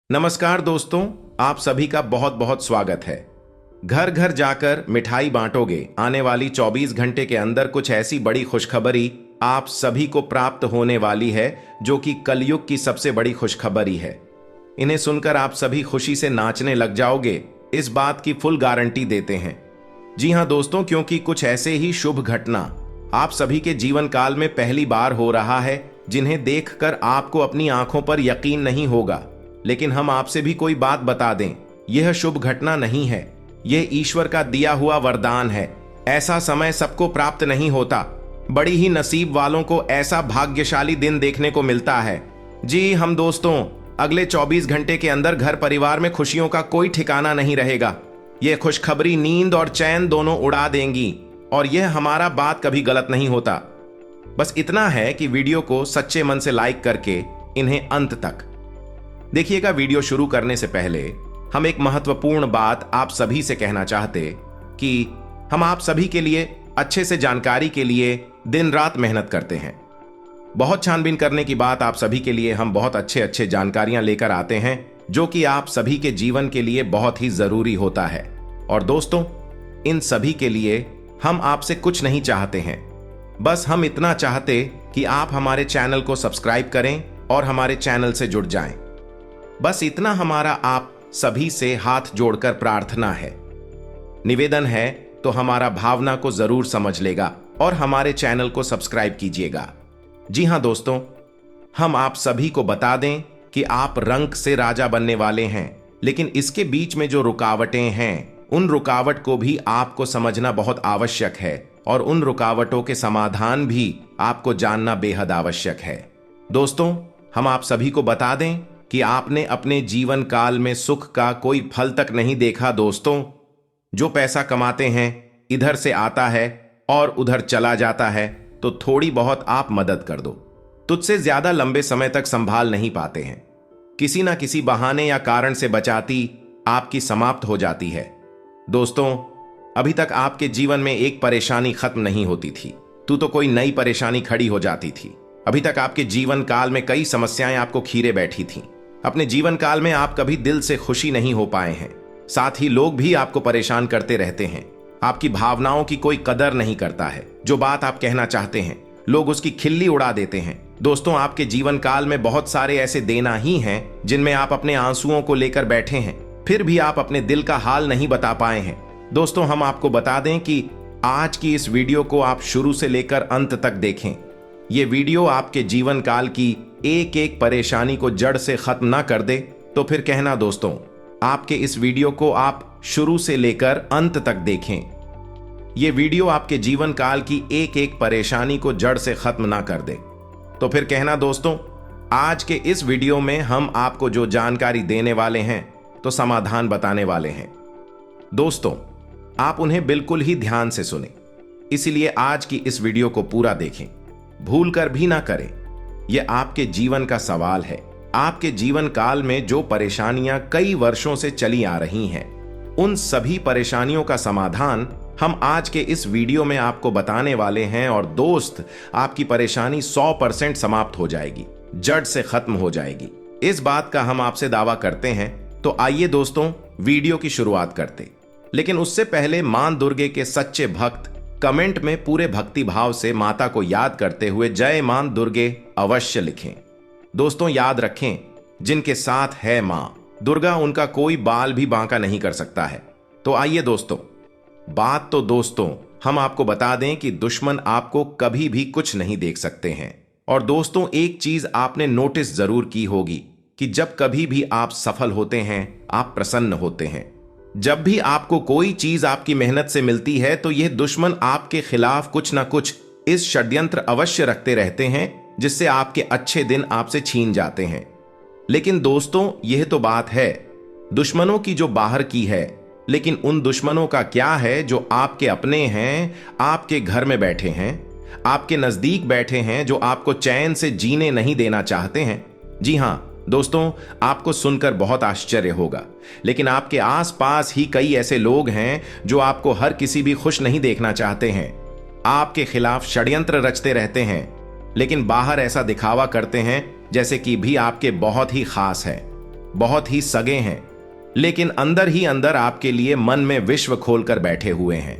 नमस्कार दोस्तों, आप सभी का बहुत बहुत स्वागत है। घर घर जाकर मिठाई बांटोगे, आने वाली 24 घंटे के अंदर कुछ ऐसी बड़ी खुशखबरी आप सभी को प्राप्त होने वाली है जो कि कलयुग की सबसे बड़ी खुशखबरी है। इन्हें सुनकर आप सभी खुशी से नाचने लग जाओगे, इस बात की फुल गारंटी देते हैं। जी हां दोस्तों, क्योंकि कुछ ऐसे ही शुभ घटना आप सभी के जीवन काल में पहली बार हो रहा है जिन्हें देखकर आपको अपनी आंखों पर यकीन नहीं होगा। लेकिन हम आपसे भी कोई बात बता दें, यह शुभ घटना नहीं है, यह ईश्वर का दिया हुआ वरदान है। ऐसा समय सबको प्राप्त नहीं होता, बड़ी ही नसीब वालों को ऐसा भाग्यशाली दिन देखने को मिलता है। जी हम दोस्तों, अगले 24 घंटे के अंदर घर परिवार में खुशियों का कोई ठिकाना नहीं रहेगा। यह खुशखबरी नींद और चैन दोनों उड़ा देंगी और यह हमारा बात कभी गलत नहीं होता। बस इतना है कि वीडियो को सच्चे मन से लाइक करके इन्हें अंत तक देखिएगा। वीडियो शुरू करने से पहले हम एक महत्वपूर्ण बात आप सभी से कहना चाहते कि हम आप सभी के लिए अच्छे से जानकारी के लिए दिन रात मेहनत करते हैं। बहुत छानबीन करने की बात आप सभी के लिए हम बहुत अच्छे जानकारियां लेकर आते हैं जो कि आप सभी के जीवन के लिए बहुत ही जरूरी होता है। और दोस्तों, इन सभी के लिए हम आपसे कुछ नहीं चाहते हैं, बस हम इतना चाहते कि आप हमारे चैनल को सब्सक्राइब करें और हमारे चैनल से जुड़ जाएं। बस इतना हमारा आप सभी से हाथ जोड़कर प्रार्थना है। निवेदन है तो हमारा भावना को जरूर समझ लेगा और हमारे चैनल को सब्सक्राइब कीजिएगा। जी हां दोस्तों, हम आप सभी को बता दें कि आप रंग से राजा बनने वाले हैं, लेकिन इसके बीच में जो रुकावटें हैं उन रुकावट को भी आपको समझना बहुत आवश्यक है और उन रुकावटों के समाधान भी आपको जानना बेहद आवश्यक है। दोस्तों, हम आप सभी को बता दें कि आपने अपने जीवन काल में सुख का कोई फल तक नहीं देखा। दोस्तों, जो पैसा कमाते हैं इधर से आता है और उधर चला जाता है, तो थोड़ी बहुत आप मदद कर दो। तुझसे ज्यादा लंबे समय तक संभाल नहीं पाते हैं, किसी ना किसी बहाने या कारण से बचाती आपकी समाप्त हो जाती है। दोस्तों, अभी तक आपके जीवन में एक परेशानी खत्म नहीं होती थी, तो कोई नई परेशानी खड़ी हो जाती थी। अभी तक आपके जीवन काल में कई समस्याएं आपको खीरे बैठी थीं। अपने जीवन काल में आप कभी दिल से खुशी नहीं हो पाए हैं, साथ ही लोग भी आपको परेशान करते रहते हैं। आपकी भावनाओं की कोई कदर नहीं करता है। जो बात आप कहना चाहते हैं लोग उसकी खिल्ली उड़ा देते हैं। दोस्तों, आपके जीवन काल में बहुत सारे ऐसे देना ही हैं जिनमें आप अपने आंसुओं को लेकर बैठे हैं, फिर भी आप अपने दिल का हाल नहीं बता पाए हैं। दोस्तों, हम आपको बता दें कि आज की इस वीडियो को आप शुरू से लेकर अंत तक देखें। ये वीडियो आपके जीवन काल की एक एक परेशानी को जड़ से खत्म ना कर दे तो फिर कहना दोस्तों, आपके इस वीडियो को आप शुरू से लेकर अंत तक देखें। ये वीडियो आपके जीवन काल की एक एक परेशानी को जड़ से खत्म ना कर दे तो फिर कहना दोस्तों, आज के इस वीडियो में हम आपको जो जानकारी देने वाले हैं तो समाधान बताने वाले हैं। दोस्तों, आप उन्हें बिल्कुल ही ध्यान से सुने, इसलिए आज की इस वीडियो को पूरा देखें, भूल कर भी ना करें। यह आपके जीवन का सवाल है। आपके जीवन काल में जो परेशानियां कई वर्षों से चली आ रही हैं, उन सभी परेशानियों का समाधान हम आज के इस वीडियो में आपको बताने वाले हैं। और दोस्त, आपकी परेशानी 100% समाप्त हो जाएगी, जड़ से खत्म हो जाएगी, इस बात का हम आपसे दावा करते हैं। तो आइए दोस्तों, वीडियो की शुरुआत करते। लेकिन उससे पहले मां दुर्गे के सच्चे भक्त कमेंट में पूरे भक्ति भाव से माता को याद करते हुए जय मां दुर्गे अवश्य लिखें। दोस्तों, याद रखें, जिनके साथ है मां दुर्गा, उनका कोई बाल भी बांका नहीं कर सकता है। तो आइए दोस्तों, दोस्तों हम आपको बता दें कि दुश्मन आपको कभी भी कुछ नहीं देख सकते हैं। और दोस्तों, एक चीज आपने नोटिस जरूर की होगी कि जब कभी भी आप सफल होते हैं, आप प्रसन्न होते हैं। जब भी आपको कोई चीज आपकी मेहनत से मिलती है तो यह दुश्मन आपके खिलाफ कुछ ना कुछ इस षड्यंत्र अवश्य रखते रहते हैं जिससे आपके अच्छे दिन आपसे छीन जाते हैं। लेकिन दोस्तों, यह तो बात है दुश्मनों की जो बाहर की है, लेकिन उन दुश्मनों का क्या है जो आपके अपने हैं, आपके घर में बैठे हैं, आपके नजदीक बैठे हैं, जो आपको चैन से जीने नहीं देना चाहते हैं। जी हां दोस्तों, आपको सुनकर बहुत आश्चर्य होगा, लेकिन आपके आसपास ही कई ऐसे लोग हैं जो आपको हर किसी भी खुश नहीं देखना चाहते हैं, आपके खिलाफ षड्यंत्र रचते रहते हैं, लेकिन बाहर ऐसा दिखावा करते हैं जैसे कि भी आपके बहुत ही खास है। बहुत ही सगे हैं, लेकिन अंदर ही अंदर आपके लिए मन में विश्व खोलकर बैठे हुए हैं।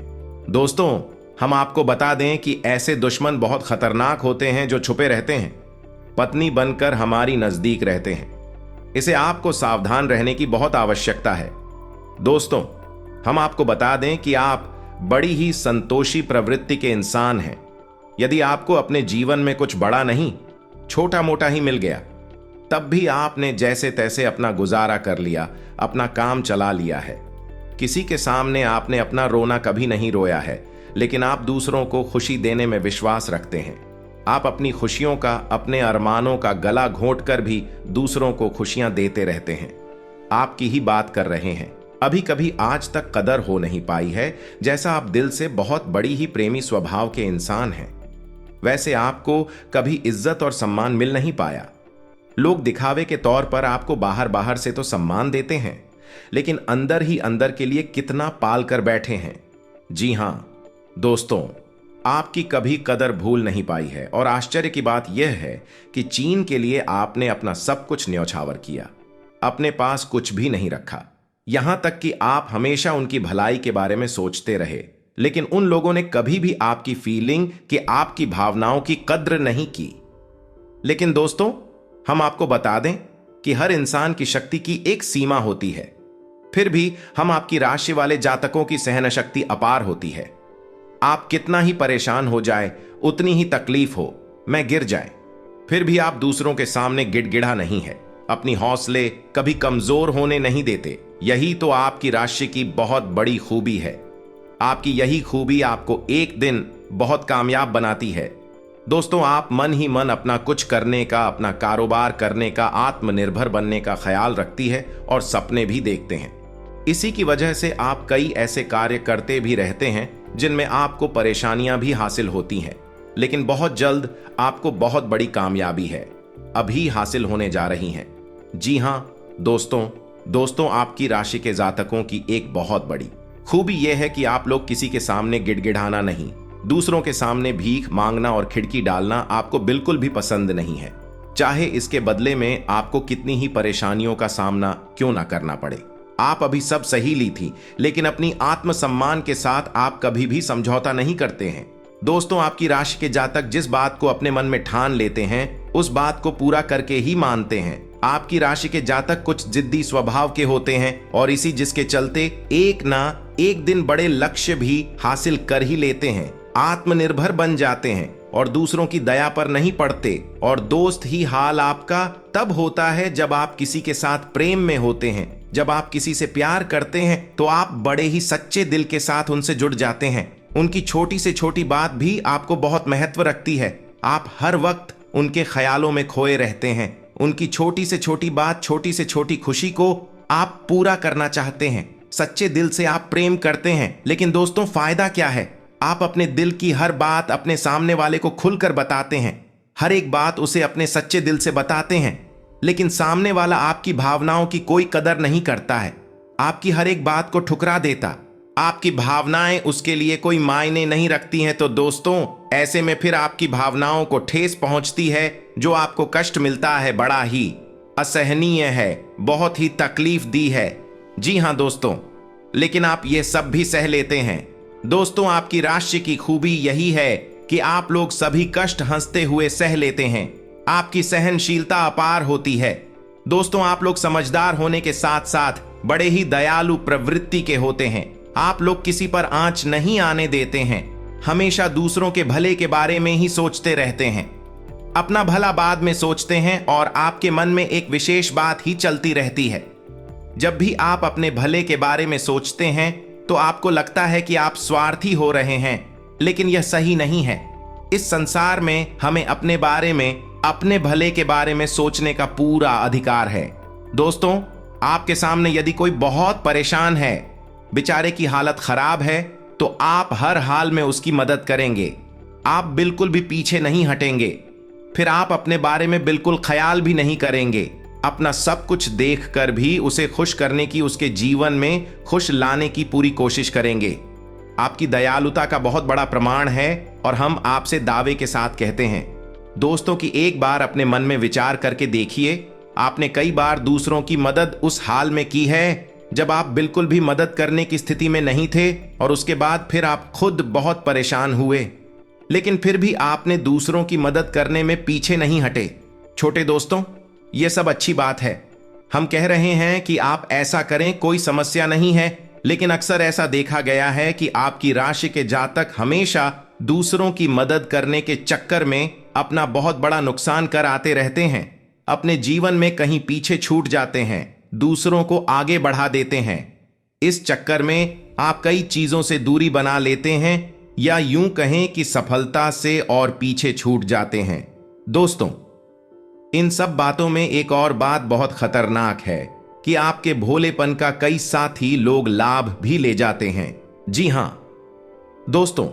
दोस्तों, हम आपको बता दें कि ऐसे दुश्मन बहुत खतरनाक होते हैं जो छुपे रहते हैं, पत्नी बनकर हमारी नजदीक रहते हैं। इसे आपको सावधान रहने की बहुत आवश्यकता है। दोस्तों, हम आपको बता दें कि आप बड़ी ही संतोषी प्रवृत्ति के इंसान हैं। यदि आपको अपने जीवन में कुछ बड़ा नहीं, छोटा मोटा ही मिल गया, तब भी आपने जैसे तैसे अपना गुजारा कर लिया, अपना काम चला लिया है। किसी के सामने आपने अपना रोना कभी नहीं रोया है, लेकिन आप दूसरों को खुशी देने में विश्वास रखते हैं। आप अपनी खुशियों का, अपने अरमानों का गला घोंटकर भी दूसरों को खुशियां देते रहते हैं। आपकी ही बात कर रहे हैं। अभी कभी आज तक कदर हो नहीं पाई है, जैसा आप दिल से बहुत बड़ी ही प्रेमी स्वभाव के इंसान हैं, वैसे आपको कभी इज्जत और सम्मान मिल नहीं पाया। लोग दिखावे के तौर पर आपको बाहर बाहर से तो सम्मान देते हैं, लेकिन अंदर ही अंदर के लिए कितना पाल कर बैठे हैं। जी हां दोस्तों, आपकी कभी कदर भूल नहीं पाई है। और आश्चर्य की बात यह है कि चीन के लिए आपने अपना सब कुछ न्यौछावर किया, अपने पास कुछ भी नहीं रखा। यहां तक कि आप हमेशा उनकी भलाई के बारे में सोचते रहे, लेकिन उन लोगों ने कभी भी आपकी फीलिंग, कि आपकी भावनाओं की कद्र नहीं की। लेकिन दोस्तों, हम आपको बता दें कि हर इंसान की शक्ति की एक सीमा होती है। फिर भी हम आपकी राशि वाले जातकों की सहन शक्ति अपार होती है। आप कितना ही परेशान हो जाए, उतनी ही तकलीफ हो, मैं गिर जाए, फिर भी आप दूसरों के सामने गिड़गिड़ा नहीं है, अपनी हौसले कभी कमजोर होने नहीं देते। यही तो आपकी राशि की बहुत बड़ी खूबी है। आपकी यही खूबी आपको एक दिन बहुत कामयाब बनाती है। दोस्तों, आप मन ही मन अपना कुछ करने का, अपना कारोबार करने का, आत्मनिर्भर बनने का ख्याल रखती है और सपने भी देखते हैं। इसी की वजह से आप कई ऐसे कार्य करते भी रहते हैं जिनमें आपको परेशानियां भी हासिल होती हैं, लेकिन बहुत जल्द आपको बहुत बड़ी कामयाबी है, अभी हासिल होने जा रही हैं। जी हां दोस्तों, आपकी राशि के जातकों की एक बहुत बड़ी खूबी यह है कि आप लोग किसी के सामने गिड़गिड़ाना नहीं, दूसरों के सामने भीख मांगना और खिड़की डालना आपको बिल्कुल भी पसंद नहीं है, चाहे इसके बदले में आपको कितनी ही परेशानियों का सामना क्यों ना करना पड़े। आप अभी सब सही ली थी, लेकिन अपनी आत्मसम्मान के साथ आप कभी भी समझौता नहीं करते हैं। दोस्तों, आपकी राशि के जातक जिस बात को अपने मन में ठान लेते हैं, उस बात को पूरा करके ही मानते हैं। आपकी राशि के जातक कुछ जिद्दी स्वभाव के होते हैं और इसी जिसके चलते एक ना एक दिन बड़े लक्ष्य भी हासिल कर ही लेते हैं, आत्मनिर्भर बन जाते हैं और दूसरों की दया पर नहीं पड़ते। और दोस्त ही हाल आपका तब होता है जब आप किसी के साथ प्रेम में होते हैं। जब आप किसी से प्यार करते हैं तो आप बड़े ही सच्चे दिल के साथ उनसे जुड़ जाते हैं। उनकी छोटी से छोटी बात भी आपको बहुत महत्व रखती है। आप हर वक्त उनके ख्यालों में खोए रहते हैं। उनकी छोटी से छोटी बात, छोटी से छोटी खुशी को आप पूरा करना चाहते हैं। सच्चे दिल से आप प्रेम करते हैं। लेकिन दोस्तों, फायदा क्या है? आप अपने दिल की हर बात अपने सामने वाले को खुलकर बताते हैं, हर एक बात उसे अपने सच्चे दिल से बताते हैं, लेकिन सामने वाला आपकी भावनाओं की कोई कदर नहीं करता है, आपकी हर एक बात को ठुकरा देता। आपकी भावनाएं उसके लिए कोई मायने नहीं रखती हैं। तो दोस्तों, ऐसे में फिर आपकी भावनाओं को ठेस पहुंचती है, जो आपको कष्ट मिलता है बड़ा ही असहनीय है, बहुत ही तकलीफ दी है। जी हां दोस्तों, लेकिन आप ये सब भी सह लेते हैं। दोस्तों, आपकी राशि की खूबी यही है कि आप लोग सभी कष्ट हंसते हुए सह लेते हैं। आपकी सहनशीलता अपार होती है। दोस्तों, आप लोग समझदार होने के साथ साथ बड़े ही दयालु प्रवृत्ति के होते हैं। आप लोग किसी पर आंच नहीं आने देते हैं, हमेशा दूसरों के भले के बारे में ही सोचते रहते हैं, अपना भला बाद में सोचते हैं और आपके मन में एक विशेष बात ही चलती रहती है। जब भी आप अपने भले के बारे में सोचते हैं तो आपको लगता है कि आप स्वार्थी हो रहे हैं, लेकिन यह सही नहीं है। इस संसार में हमें अपने बारे में, अपने भले के बारे में सोचने का पूरा अधिकार है। दोस्तों, आपके सामने यदि कोई बहुत परेशान है, बेचारे की हालत खराब है, तो आप हर हाल में उसकी मदद करेंगे। आप बिल्कुल भी पीछे नहीं हटेंगे। फिर आप अपने बारे में बिल्कुल ख्याल भी नहीं करेंगे। अपना सब कुछ देखकर भी उसे खुश करने की, उसके जीवन में खुश लाने की पूरी कोशिश करेंगे। आपकी दयालुता का बहुत बड़ा प्रमाण है और हम आपसे दावे के साथ कहते हैं। दोस्तों, की एक बार अपने मन में विचार करके देखिए आपने कई बार दूसरों की मदद उस हाल में की है जब आप बिल्कुल भी मदद करने की स्थिति में नहीं थे और उसके बाद फिर आप खुद बहुत परेशान हुए, लेकिन फिर भी आपने दूसरों की मदद करने में पीछे नहीं हटे। छोटे दोस्तों, यह सब अच्छी बात है। हम कह रहे हैं कि आप ऐसा करें, कोई समस्या नहीं है, लेकिन अक्सर ऐसा देखा गया है कि आपकी राशि के जातक हमेशा दूसरों की मदद करने के चक्कर में अपना बहुत बड़ा नुकसान कर आते रहते हैं। अपने जीवन में कहीं पीछे छूट जाते हैं, दूसरों को आगे बढ़ा देते हैं। इस चक्कर में आप कई चीजों से दूरी बना लेते हैं, या यूं कहें कि सफलता से और पीछे छूट जाते हैं। दोस्तों, इन सब बातों में एक और बात बहुत खतरनाक है कि आपके भोलेपन का कई साथी लोग लाभ भी ले जाते हैं। जी हां दोस्तों,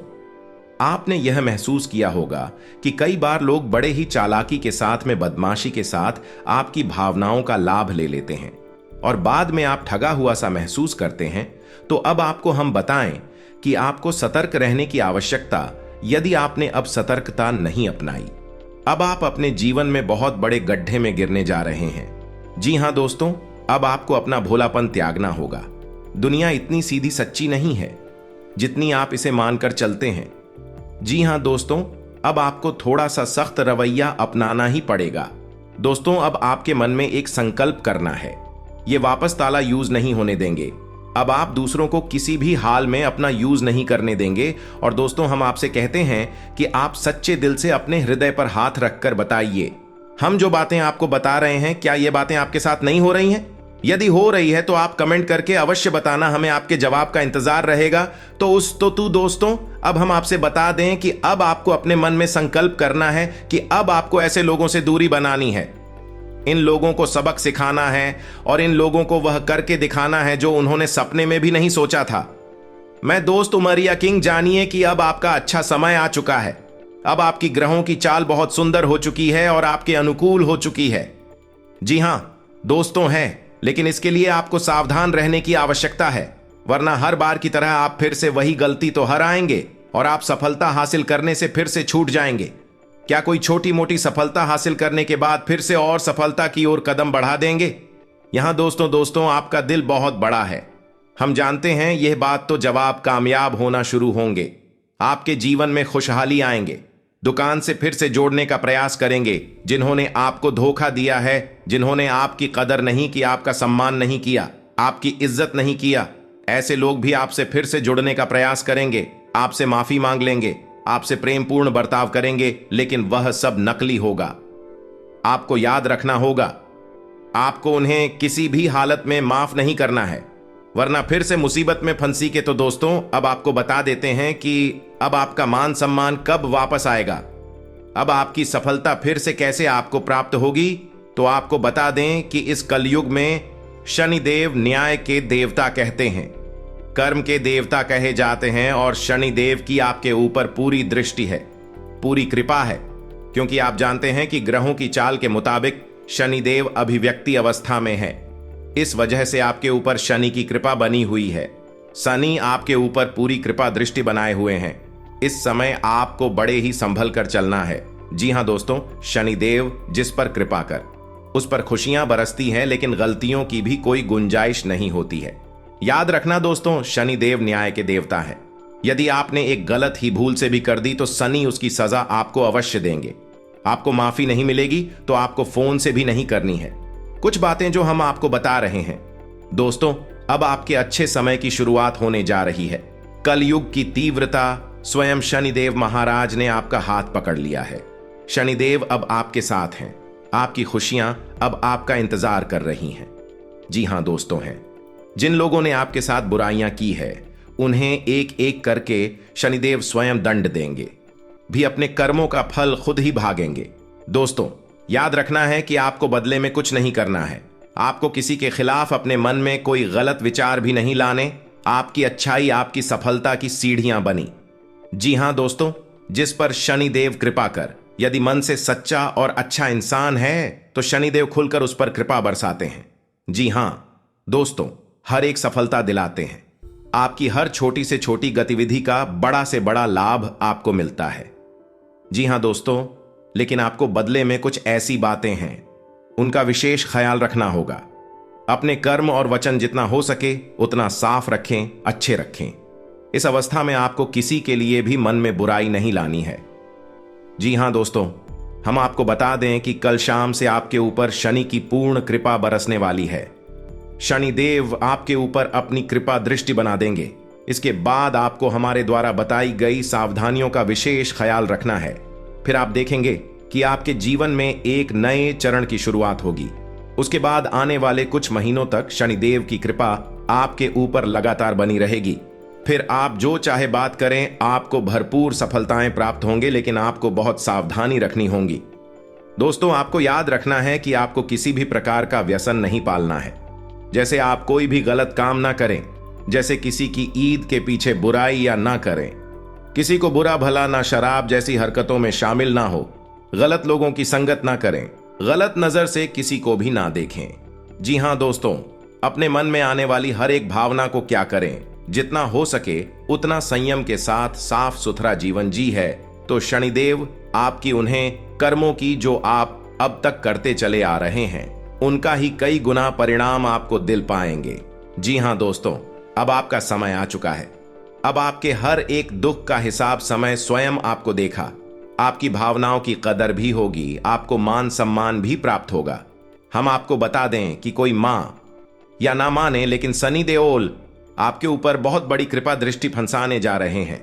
आपने यह महसूस किया होगा कि कई बार लोग बड़े ही चालाकी के साथ में बदमाशी के साथ आपकी भावनाओं का लाभ ले लेते हैं और बाद में आप ठगा हुआ सा महसूस करते हैं। तो अब आपको हम बताएं कि आपको सतर्क रहने की आवश्यकता, यदि आपने अब सतर्कता नहीं अपनाई, अब आप अपने जीवन में बहुत बड़े गड्ढे में गिरने जा रहे हैं। जी हां दोस्तों, अब आपको अपना भोलापन त्यागना होगा। दुनिया इतनी सीधी सच्ची नहीं है जितनी आप इसे मानकर चलते हैं। जी हां दोस्तों, अब आपको थोड़ा सा सख्त रवैया अपनाना ही पड़ेगा। दोस्तों, अब आपके मन में एक संकल्प करना है। ये वापस ताला यूज नहीं होने देंगे। अब आप दूसरों को किसी भी हाल में अपना यूज नहीं करने देंगे। और दोस्तों, हम आपसे कहते हैं कि आप सच्चे दिल से अपने हृदय पर हाथ रखकर बताइए, हम जो बातें आपको बता रहे हैं, क्या ये बातें आपके साथ नहीं हो रही हैं? यदि हो रही है तो आप कमेंट करके अवश्य बताना, हमें आपके जवाब का इंतजार रहेगा। तो दोस्तों, अब हम आपसे बता दें कि अब आपको अपने मन में संकल्प करना है कि अब आपको ऐसे लोगों से दूरी बनानी है। इन लोगों को सबक सिखाना है और इन लोगों को वह करके दिखाना है जो उन्होंने सपने में भी नहीं सोचा था। मैं दोस्त उमरिया किंग, जानिए कि अब आपका अच्छा समय आ चुका है। अब आपकी ग्रहों की चाल बहुत सुंदर हो चुकी है और आपके अनुकूल हो चुकी है। जी हां दोस्तों, है, लेकिन इसके लिए आपको सावधान रहने की आवश्यकता है, वरना हर बार की तरह आप फिर से वही गलती तो हर आएंगे और आप सफलता हासिल करने से फिर से छूट जाएंगे। क्या कोई छोटी मोटी सफलता हासिल करने के बाद फिर से और सफलता की ओर कदम बढ़ा देंगे? यहां दोस्तों, आपका दिल बहुत बड़ा है। हम जानते हैं यह बात, तो जब आप कामयाब होना शुरू होंगे, आपके जीवन में खुशहाली आएंगे, दुकान से फिर से जोड़ने का प्रयास करेंगे। जिन्होंने आपको धोखा दिया है, जिन्होंने आपकी कदर नहीं की, आपका सम्मान नहीं किया, आपकी इज्जत नहीं किया, ऐसे लोग भी आपसे फिर से जुड़ने का प्रयास करेंगे, आपसे माफी मांग लेंगे, आपसे प्रेमपूर्ण बर्ताव करेंगे, लेकिन वह सब नकली होगा। आपको याद रखना होगा, आपको उन्हें किसी भी हालत में माफ नहीं करना है, वरना फिर से मुसीबत में फंसी के। तो दोस्तों, अब आपको बता देते हैं कि अब आपका मान सम्मान कब वापस आएगा, अब आपकी सफलता फिर से कैसे आपको प्राप्त होगी। तो आपको बता दें कि इस कलयुग में शनिदेव न्याय के देवता कहते हैं, कर्म के देवता कहे जाते हैं, और शनिदेव की आपके ऊपर पूरी दृष्टि है, पूरी कृपा है, क्योंकि आप जानते हैं कि ग्रहों की चाल के मुताबिक शनिदेव अभिव्यक्ति अवस्था में है। इस वजह से आपके ऊपर शनि की कृपा बनी हुई है। शनि आपके ऊपर पूरी कृपा दृष्टि बनाए हुए हैं। इस समय आपको बड़े ही संभल कर चलना है। जी हां दोस्तों, शनिदेव जिस पर कृपा कर उस पर खुशियां बरसती हैं, लेकिन गलतियों की भी कोई गुंजाइश नहीं होती है। याद रखना दोस्तों, शनिदेव न्याय के देवता है। यदि आपने एक गलत ही भूल से भी कर दी तो शनि उसकी सजा आपको अवश्य देंगे। आपको माफी नहीं मिलेगी तो आपको फोन से भी नहीं करनी है। कुछ बातें जो हम आपको बता रहे हैं दोस्तों, अब आपके अच्छे समय की शुरुआत होने जा रही है। कलयुग की तीव्रता, स्वयं शनिदेव महाराज ने आपका हाथ पकड़ लिया है। शनिदेव अब आपके साथ हैं, आपकी खुशियां अब आपका इंतजार कर रही हैं। जी हां दोस्तों, हैं, जिन लोगों ने आपके साथ बुराइयां की है, उन्हें एक एक करके शनिदेव स्वयं दंड देंगे, भी अपने कर्मों का फल खुद ही भागेंगे। दोस्तों, याद रखना है कि आपको बदले में कुछ नहीं करना है। आपको किसी के खिलाफ अपने मन में कोई गलत विचार भी नहीं लाने। आपकी अच्छाई आपकी सफलता की सीढ़ियां बनी। जी हां दोस्तों, जिस पर शनिदेव कृपा कर, यदि मन से सच्चा और अच्छा इंसान है तो शनिदेव खुलकर उस पर कृपा बरसाते हैं। जी हां दोस्तों, हर एक सफलता दिलाते हैं। आपकी हर छोटी से छोटी गतिविधि का बड़ा से बड़ा लाभ आपको मिलता है। जी हां दोस्तों, लेकिन आपको बदले में कुछ ऐसी बातें हैं उनका विशेष ख्याल रखना होगा। अपने कर्म और वचन जितना हो सके उतना साफ रखें, अच्छे रखें। इस अवस्था में आपको किसी के लिए भी मन में बुराई नहीं लानी है। जी हां दोस्तों, हम आपको बता दें कि कल शाम से आपके ऊपर शनि की पूर्ण कृपा बरसने वाली है। शनिदेव आपके ऊपर अपनी कृपा दृष्टि बना देंगे। इसके बाद आपको हमारे द्वारा बताई गई सावधानियों का विशेष ख्याल रखना है। फिर आप देखेंगे कि आपके जीवन में एक नए चरण की शुरुआत होगी। उसके बाद आने वाले कुछ महीनों तक शनिदेव की कृपा आपके ऊपर लगातार बनी रहेगी। फिर आप जो चाहे बात करें, आपको भरपूर सफलताएं प्राप्त होंगे, लेकिन आपको बहुत सावधानी रखनी होगी। दोस्तों, आपको याद रखना है कि आपको किसी भी प्रकार का व्यसन नहीं पालना है। जैसे आप कोई भी गलत काम ना करें, जैसे किसी की ईद के पीछे बुराई या ना करें, किसी को बुरा भला ना शराब जैसी हरकतों में शामिल ना हो, गलत लोगों की संगत ना करें, गलत नजर से किसी को भी ना देखें। जी हां दोस्तों, अपने मन में आने वाली हर एक भावना को क्या करें, जितना हो सके उतना संयम के साथ साफ सुथरा जीवन जी है तो शनिदेव आपकी उन्हें कर्मों की जो आप अब तक करते चले आ रहे हैं उनका ही कई गुना परिणाम आपको दिल पाएंगे। जी हां दोस्तों, अब आपका समय आ चुका है। अब आपके हर एक दुख का हिसाब समय स्वयं आपको देखा। आपकी भावनाओं की कदर भी होगी, आपको मान सम्मान भी प्राप्त होगा। हम आपको बता दें कि कोई मां या ना माने, लेकिन सनी देओल आपके ऊपर बहुत बड़ी कृपा दृष्टि फंसाने जा रहे हैं।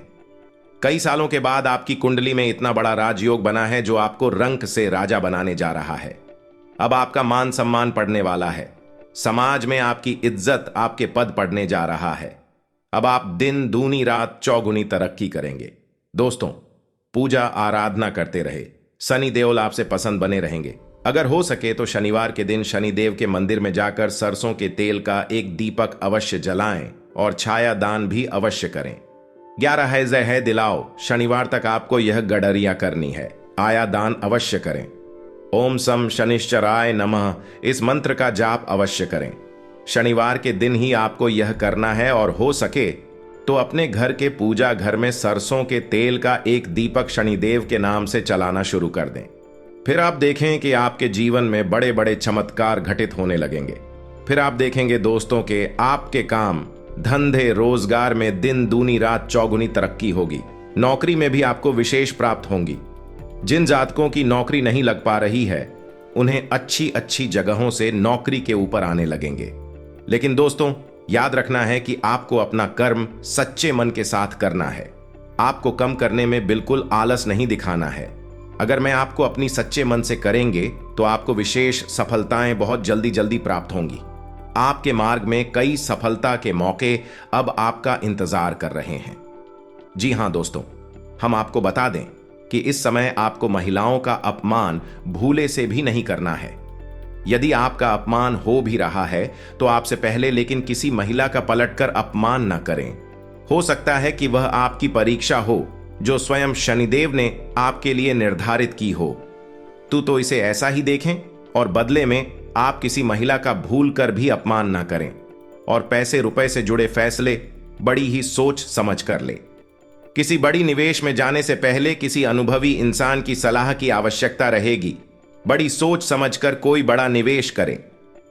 कई सालों के बाद आपकी कुंडली में इतना बड़ा राजयोग बना है जो आपको रंक से राजा बनाने जा रहा है। अब आपका मान सम्मान बढ़ने वाला है। समाज में आपकी इज्जत, आपके पद बढ़ने जा रहा है। अब आप दिन दूनी रात चौगुनी तरक्की करेंगे। दोस्तों, पूजा आराधना करते रहे, सनी देओल आपसे पसंद बने रहेंगे। अगर हो सके तो शनिवार के दिन शनिदेव के मंदिर में जाकर सरसों के तेल का एक दीपक अवश्य जलाएं और छाया दान भी अवश्य करें। 11 है जय है दिलाओ, शनिवार तक आपको यह गडरिया करनी है। आया दान अवश्य करें। ओम सम शनिश्चराय नमः इस मंत्र का जाप अवश्य करें। शनिवार के दिन ही आपको यह करना है और हो सके तो अपने घर के पूजा घर में सरसों के तेल का एक दीपक शनिदेव के नाम से चलाना शुरू कर दें। फिर आप देखें कि आपके जीवन में बड़े बड़े चमत्कार घटित होने लगेंगे। फिर आप देखेंगे दोस्तों के आपके काम धंधे रोजगार में दिन दूनी रात चौगुनी तरक्की होगी। नौकरी में भी आपको विशेष प्राप्त होंगी। जिन जातकों की नौकरी नहीं लग पा रही है उन्हें अच्छी अच्छी जगहों से नौकरी के ऊपर आने लगेंगे। लेकिन दोस्तों, याद रखना है कि आपको अपना कर्म सच्चे मन के साथ करना है। आपको कम करने में बिल्कुल आलस नहीं दिखाना है। अगर मैं आपको अपनी सच्चे मन से करेंगे तो आपको विशेष सफलताएं बहुत जल्दी जल्दी प्राप्त होंगी। आपके मार्ग में कई सफलता के मौके अब आपका इंतजार कर रहे हैं। जी हां दोस्तों, हम आपको बता दें कि इस समय आपको महिलाओं का अपमान भूले से भी नहीं करना है। यदि आपका अपमान हो भी रहा है तो आपसे पहले लेकिन किसी महिला का पलटकर अपमान न करें। हो सकता है कि वह आपकी परीक्षा हो जो स्वयं शनिदेव ने आपके लिए निर्धारित की हो। तो इसे ऐसा ही देखें और बदले में आप किसी महिला का भूल कर भी अपमान ना करें और पैसे रुपए से जुड़े फैसले बड़ी ही सोच समझ कर ले। किसी बड़ी निवेश में जाने से पहले किसी अनुभवी इंसान की सलाह की आवश्यकता रहेगी। बड़ी सोच समझकर कोई बड़ा निवेश करें।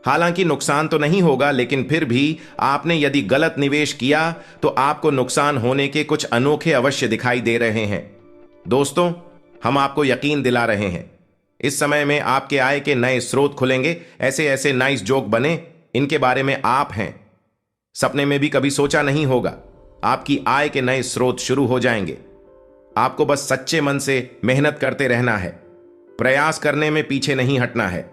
हालांकि नुकसान तो नहीं होगा, लेकिन फिर भी आपने यदि गलत निवेश किया तो आपको नुकसान होने के कुछ अनोखे अवश्य दिखाई दे रहे हैं। दोस्तों, हम आपको यकीन दिला रहे हैं, इस समय में आपके आय के नए स्रोत खुलेंगे। ऐसे ऐसे नाइस जोक बने, इनके बारे में आप हैं सपने में भी कभी सोचा नहीं होगा। आपकी आय के नए स्रोत शुरू हो जाएंगे। आपको बस सच्चे मन से मेहनत करते रहना है, प्रयास करने में पीछे नहीं हटना है।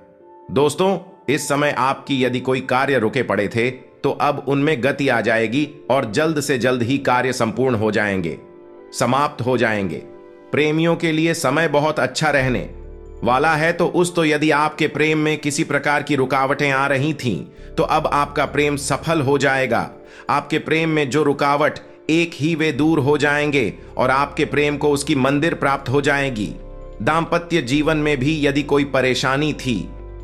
दोस्तों, इस समय आपकी यदि कोई कार्य रुके पड़े थे तो अब उनमें गति आ जाएगी और जल्द से जल्द ही कार्य संपूर्ण हो जाएंगे, समाप्त हो जाएंगे। प्रेमियों के लिए समय बहुत अच्छा रहने वाला है। तो यदि आपके प्रेम में किसी प्रकार की रुकावटें आ रही थीं तो अब आपका प्रेम सफल हो जाएगा। आपके प्रेम में जो रुकावट एक ही वे दूर हो जाएंगे और आपके प्रेम को उसकी मंदिर प्राप्त हो जाएगी। दाम्पत्य जीवन में भी यदि कोई परेशानी थी,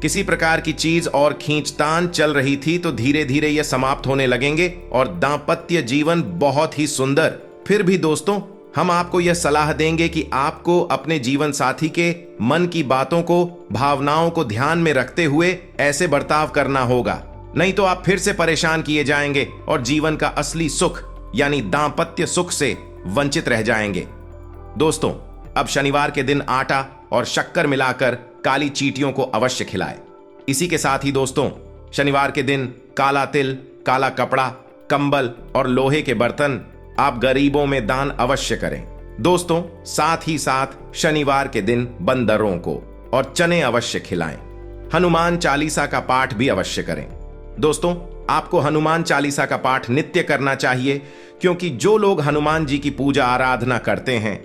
किसी प्रकार की चीज और खींचतान चल रही थी तो धीरे धीरे यह समाप्त होने लगेंगे और दाम्पत्य जीवन बहुत ही सुंदर। फिर भी दोस्तों, हम आपको यह सलाह देंगे कि आपको अपने जीवन साथी के मन की बातों को, भावनाओं को ध्यान में रखते हुए ऐसे बर्ताव करना होगा, नहीं तो आप फिर से परेशान किए जाएंगे और जीवन का असली सुख यानी दांपत्य सुख से वंचित रह जाएंगे। दोस्तों, अब शनिवार के दिन आटा और शक्कर मिलाकर काली चींटियों को अवश्य खिलाएं। इसी के साथ ही दोस्तों, शनिवार के दिन काला तिल, काला कपड़ा, कंबल और लोहे के बर्तन आप गरीबों में दान अवश्य करें। दोस्तों, साथ ही साथ शनिवार के दिन बंदरों को और चने अवश्य खिलाएं। हनुमान चालीसा का पाठ भी अवश्य करें। दोस्तों, आपको हनुमान चालीसा का पाठ नित्य करना चाहिए, क्योंकि जो लोग हनुमान जी की पूजा आराधना करते हैं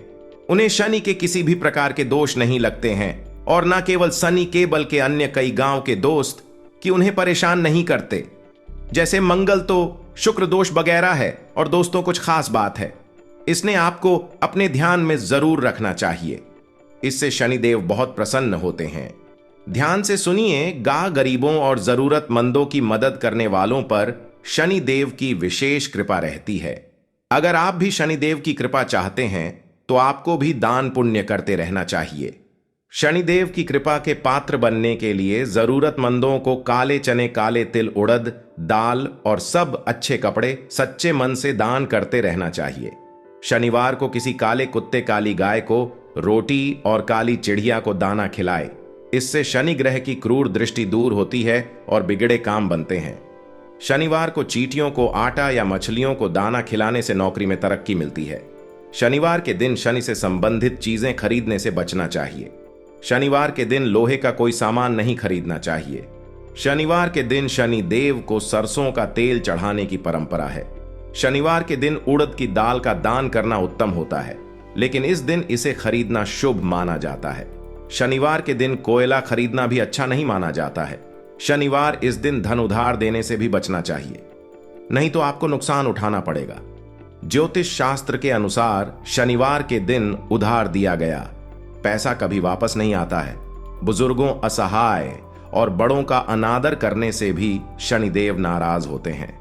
उन्हें शनि के किसी भी प्रकार के दोष नहीं लगते हैं, और न केवल शनि के बल्कि अन्य कई गांव के दोस्त कि उन्हें परेशान नहीं करते। जैसे मंगल तो शुक्र दोष वगैरह है, और दोस्तों कुछ खास बात है, इसने आपको अपने ध्यान में जरूर रखना चाहिए। इससे शनिदेव बहुत प्रसन्न होते हैं। ध्यान से सुनिए, गा गरीबों और जरूरतमंदों की मदद करने वालों पर शनिदेव की विशेष कृपा रहती है। अगर आप भी शनिदेव की कृपा चाहते हैं तो आपको भी दान पुण्य करते रहना चाहिए। शनिदेव की कृपा के पात्र बनने के लिए जरूरतमंदों को काले चने, काले तिल, उड़द दाल और सब अच्छे कपड़े सच्चे मन से दान करते रहना चाहिए। शनिवार को किसी काले कुत्ते, काली गाय को रोटी और काली चिड़िया को दाना खिलाए। इससे शनि ग्रह की क्रूर दृष्टि दूर होती है और बिगड़े काम बनते हैं। शनिवार को चींटियों को आटा या मछलियों को दाना खिलाने से नौकरी में तरक्की मिलती है। शनिवार के दिन शनि से संबंधित चीजें खरीदने से बचना चाहिए। शनिवार के दिन लोहे का कोई सामान नहीं खरीदना चाहिए। शनिवार के दिन शनि देव को सरसों का तेल चढ़ाने की परंपरा है। शनिवार के दिन उड़द की दाल का दान करना उत्तम होता है, लेकिन इस दिन इसे खरीदना शुभ माना जाता है। शनिवार के दिन कोयला खरीदना भी अच्छा नहीं माना जाता है। शनिवार इस दिन धन उधार देने से भी बचना चाहिए, नहीं तो आपको नुकसान उठाना पड़ेगा। ज्योतिष शास्त्र के अनुसार शनिवार के दिन उधार दिया गया पैसा कभी वापस नहीं आता है। बुजुर्गों, असहाय और बड़ों का अनादर करने से भी शनिदेव नाराज होते हैं।